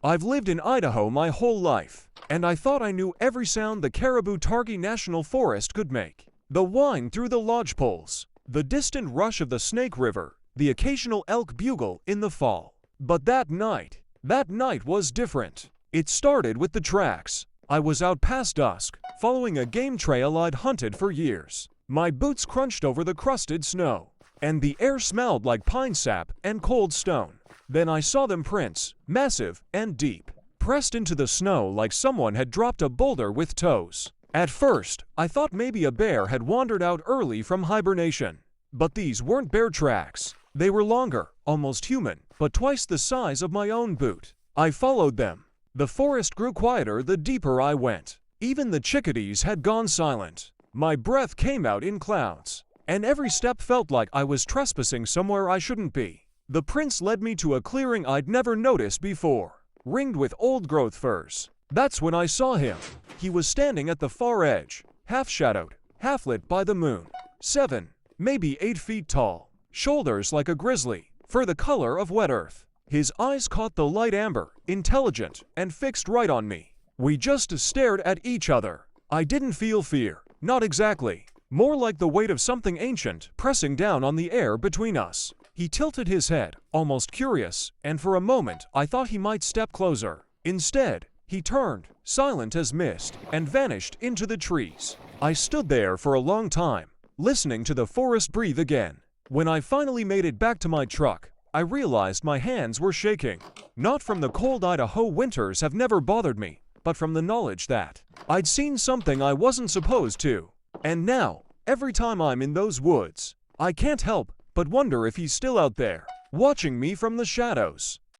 I've lived in Idaho my whole life, and I thought I knew every sound the Caribou-Targhee National Forest could make. The whine through the lodgepoles, the distant rush of the Snake River, the occasional elk bugle in the fall. But that night was different. It started with the tracks. I was out past dusk, following a game trail I'd hunted for years. My boots crunched over the crusted snow, and the air smelled like pine sap and cold stone. Then I saw them prints, massive and deep, pressed into the snow like someone had dropped a boulder with toes. At first, I thought maybe a bear had wandered out early from hibernation. But these weren't bear tracks. They were longer, almost human, but twice the size of my own boot. I followed them. The forest grew quieter the deeper I went. Even the chickadees had gone silent. My breath came out in clouds, and every step felt like I was trespassing somewhere I shouldn't be. The prince led me to a clearing I'd never noticed before, ringed with old-growth firs. That's when I saw him. He was standing at the far edge, half-shadowed, half-lit by the moon. 7, maybe 8 feet tall, shoulders like a grizzly, fur the color of wet earth. His eyes caught the light amber, intelligent, and fixed right on me. We just stared at each other. I didn't feel fear, not exactly. More like the weight of something ancient pressing down on the air between us. He tilted his head, almost curious, and for a moment I thought he might step closer. Instead, he turned, silent as mist, and vanished into the trees. I stood there for a long time, listening to the forest breathe again. When I finally made it back to my truck, I realized my hands were shaking. Not from the cold Idaho winters have never bothered me, but from the knowledge that I'd seen something I wasn't supposed to. And now, every time I'm in those woods, I can't help but wonder if he's still out there, watching me from the shadows.